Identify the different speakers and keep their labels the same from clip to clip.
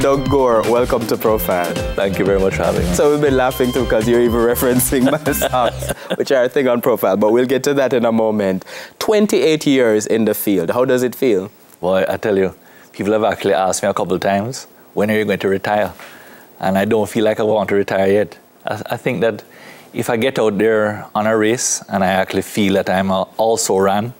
Speaker 1: Doug Gore, welcome to Profile.
Speaker 2: Thank you very much for having me.
Speaker 1: So we've been laughing too because you're even referencing my songs, which are a thing on Profile, but we'll get to that in a moment. 28 years in the field, how does it feel?
Speaker 2: Well, I tell you, people have actually asked me a couple of times, when are you going to retire? And I don't feel like I want to retire yet. I think that if I get out there on a race and I actually feel that I'm also ran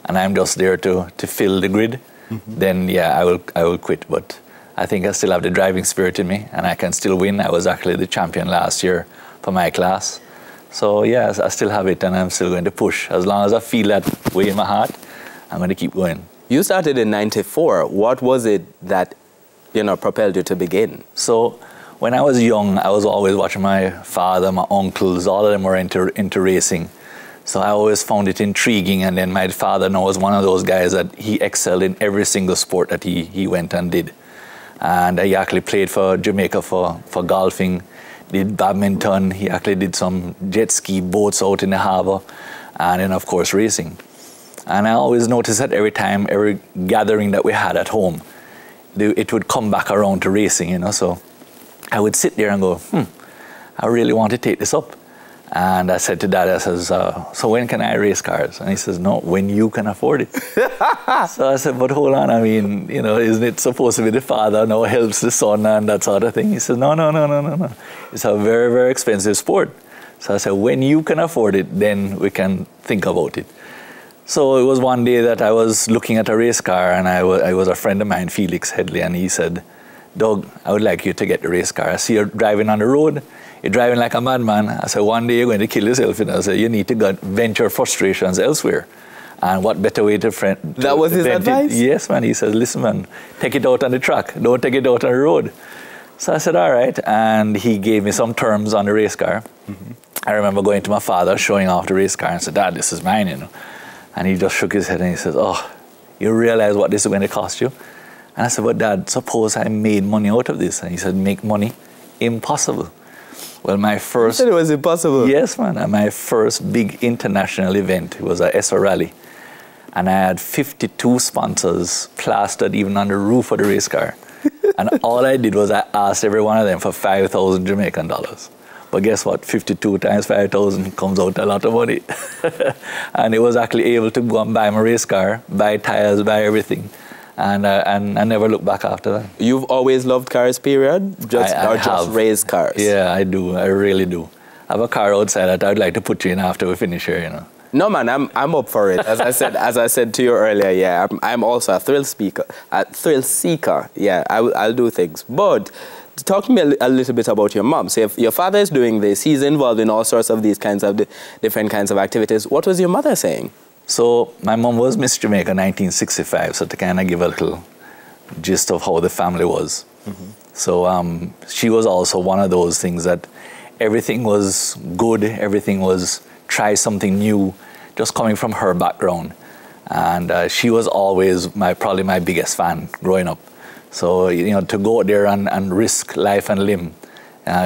Speaker 2: and I'm just there to fill the grid, then yeah, I will quit. But I think I still have the driving spirit in me and I can still win. I was actually the champion last year for my class. So yes, I still have it and I'm still going to push. As long as I feel that way in my heart, I'm going to keep going.
Speaker 1: You started in '94. What was it that, propelled you to begin?
Speaker 2: So when I was young, I was always watching my father, my uncles, all of them were into racing. So I always found it intriguing. And then my father was one of those guys that he excelled in every single sport that he went and did. And he actually played for Jamaica for golfing, did badminton. He actually did some jet ski boats out in the harbor, and then of course racing. And I always noticed that every gathering that we had at home, it would come back around to racing, So I would sit there and go, I really want to take this up. And I said to Dad, I says, so when can I race cars? And he says, no, when you can afford it. So I said, but hold on, I mean, isn't it supposed to be the father now helps the son and that sort of thing? He said, no. It's a very, very expensive sport. So I said, when you can afford it, then we can think about it. So it was one day that I was looking at a race car and I was a friend of mine, Felix Headley, and he said, Doug, I would like you to get the race car. I see you're driving on the road. You're driving like a madman. I said, one day you're going to kill yourself. I said, you need to go vent your frustrations elsewhere. And what better way to
Speaker 1: That was his advice?
Speaker 2: Yes, man. He says, listen, man, take it out on the track. Don't take it out on the road. So I said, all right. And he gave me some terms on the race car. I remember going to my father, showing off the race car, and said, Dad, this is mine, And he just shook his head and he says, oh, you realize what this is going to cost you? And I said, but Dad, suppose I made money out of this. And he said, make money? Impossible. Well, my first...
Speaker 1: You said it was impossible?
Speaker 2: Yes, man. And my first big international event was a SR Rally. And I had 52 sponsors plastered even on the roof of the race car. And all I did was I asked every one of them for 5,000 Jamaican dollars. But guess what? 52 times 5,000 comes out a lot of money. And it was actually able to go and buy my race car, buy tires, buy everything. And I never looked back after that.
Speaker 1: You've always loved cars, period? Just race cars?
Speaker 2: Yeah, I do. I really do. I have a car outside that I'd like to put you in after we finish here,
Speaker 1: No, man, I'm up for it. As I said to you earlier, yeah, I'm also a thrill seeker. Yeah, I'll do things. But talk to me a little bit about your mom. So if your father is doing this, he's involved in all sorts of these kinds of different kinds of activities. What was your mother saying?
Speaker 2: So my mom was Miss Jamaica 1965, so to kind of give a little gist of how the family was. So she was also one of those things that everything was good, everything was try something new, just coming from her background. And she was always probably my biggest fan growing up. So, to go out there and risk life and limb,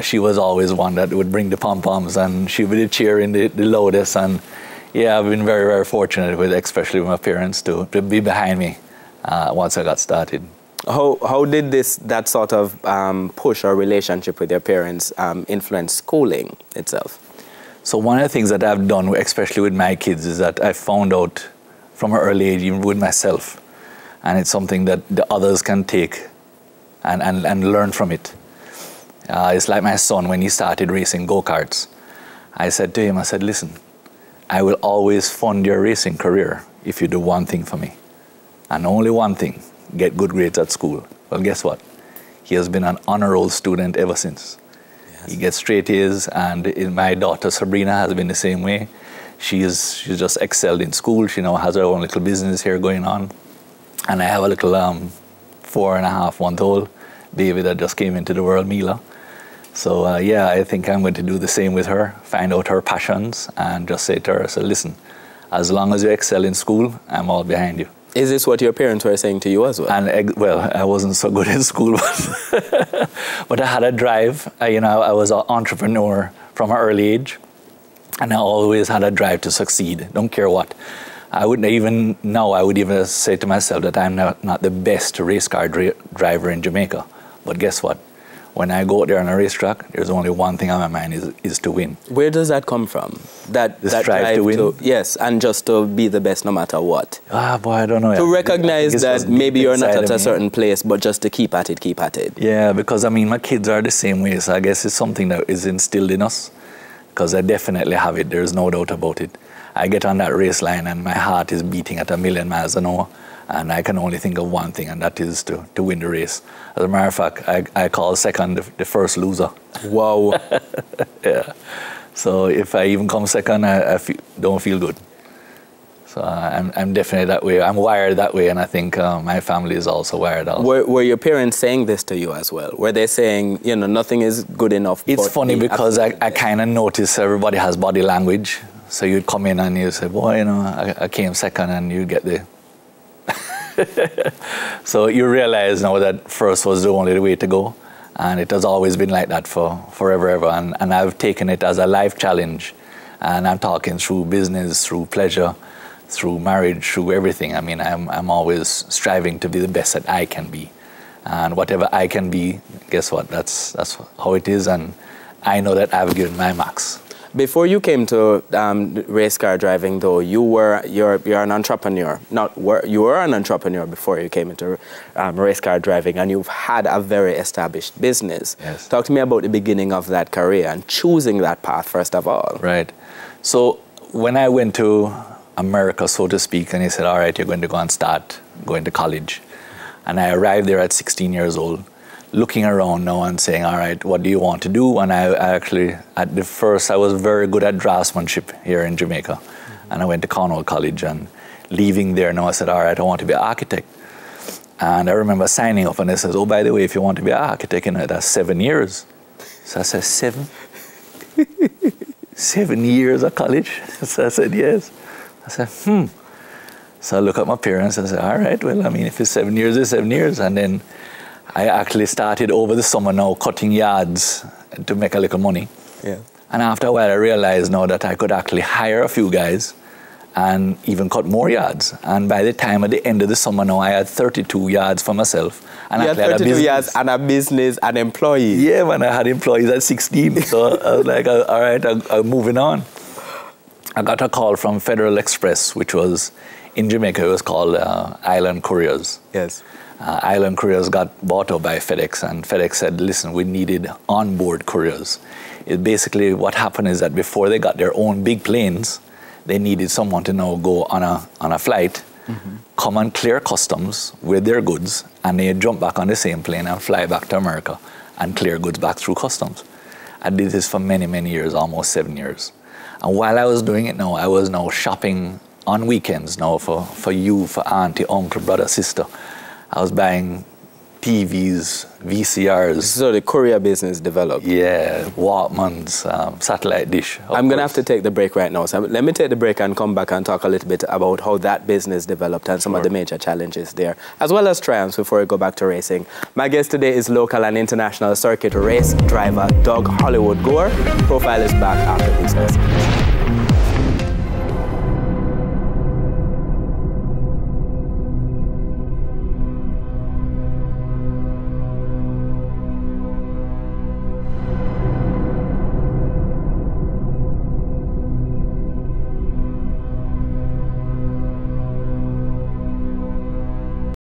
Speaker 2: she was always one that would bring the pom-poms and she would be cheering the loudest. And yeah, I've been very, very fortunate especially with my parents to be behind me once I got started.
Speaker 1: How did that sort of push or relationship with your parents influence schooling itself?
Speaker 2: So one of the things that I've done, especially with my kids, is that I found out from an early age, even with myself, and it's something that the others can take and learn from it. It's like my son, when he started racing go-karts. I said to him, listen, I will always fund your racing career if you do one thing for me. And only one thing, get good grades at school. Well, guess what? He has been an honor roll student ever since. Yes. He gets straight A's, and my daughter Sabrina has been the same way. She's just excelled in school. She now has her own little business here going on. And I have a little 4.5-month-old baby that just came into the world, Mila. So yeah, I think I'm going to do the same with her, find out her passions and just say to her, listen, as long as you excel in school, I'm all behind you.
Speaker 1: Is this what your parents were saying to you as well?
Speaker 2: And well, I wasn't so good in school, but I had a drive. I was an entrepreneur from an early age, and I always had a drive to succeed, don't care what. I would even say to myself that I'm not the best race car driver in Jamaica, But guess what? When I go out there on a racetrack, there's only one thing on my mind is to win.
Speaker 1: Where does that come from? That
Speaker 2: drive to win?
Speaker 1: Yes, and just to be the best no matter what.
Speaker 2: Boy, I don't know.
Speaker 1: To recognize that maybe you're not at a certain place, but just to keep at it, keep at it.
Speaker 2: Yeah, because I mean, my kids are the same way, so I guess it's something that is instilled in us, because I definitely have it, there's no doubt about it. I get on that race line and my heart is beating at 1,000,000 miles an hour, and I can only think of one thing, and that is to win the race. As a matter of fact, I call second the first loser.
Speaker 1: Wow.
Speaker 2: Yeah. So if I even come second, I don't feel good. So I'm definitely that way. I'm wired that way, and I think my family is also wired out.
Speaker 1: Were your parents saying this to you as well? Were they saying, you know, nothing is good enough?
Speaker 2: It's funny because I kind of notice everybody has body language. So you'd come in and you'd say, boy, you know, I came second, and you get the... So you realize now that first was the only way to go. And it has always been like that for forever, ever. And I've taken it as a life challenge. And I'm talking through business, through pleasure, through marriage, through everything. I mean, I'm always striving to be the best that I can be. And whatever I can be, guess what? That's how it is. And I know that I've given my max.
Speaker 1: Before you came to race car driving, though, you're an entrepreneur. You were an entrepreneur before you came into race car driving, and you've had a very established business.
Speaker 2: Yes.
Speaker 1: Talk to me about the beginning of that career and choosing that path first of all.
Speaker 2: Right. So when I went to America, so to speak, and he said, all right, you're going to go and start going to college. And I arrived there at 16 years old, looking around now and saying, all right, what do you want to do? And I actually, at the first, I was very good at draftsmanship here in Jamaica. Mm-hmm. And I went to Cornwall College, and leaving there now I said, all right, I want to be an architect. And I remember signing up, and they said, oh, by the way, if you want to be an architect, you know, that's 7 years. So I said, 7? 7 years of college? So I said, yes. I said, So I look at my parents and I said, all right, well, I mean, if it's 7 years, it's 7 years. And then I actually started over the summer now cutting yards to make a little money.
Speaker 1: Yeah.
Speaker 2: And after a while, I realized now that I could actually hire a few guys and even cut more yards. And by the time at the end of the summer now, I had 32 yards for myself. And
Speaker 1: you had 32 yards and a business and employees.
Speaker 2: Yeah, man, I had employees at 16. So I was like, all right, I'm moving on. I got a call from Federal Express, which was in Jamaica. It was called Island Couriers.
Speaker 1: Yes.
Speaker 2: Island Couriers got bought out by FedEx, and FedEx said, listen, we needed onboard couriers. It basically, what happened is that before they got their own big planes, they needed someone to now go on a flight, come and clear customs with their goods, and they jump back on the same plane and fly back to America and clear goods back through customs. I did this for many, many years, almost 7 years. And while I was doing it now, I was now shopping on weekends now for you, for auntie, uncle, brother, sister. I was buying TVs, VCRs.
Speaker 1: So the courier business developed.
Speaker 2: Yeah, Walkmans, satellite dish.
Speaker 1: I'm going to have to take the break right now. So let me take the break and come back and talk a little bit about how that business developed and some of the major challenges there, as well as triumphs before we go back to racing. My guest today is local and international circuit race driver Doug Hollywood Gore. Profile is back after this lesson.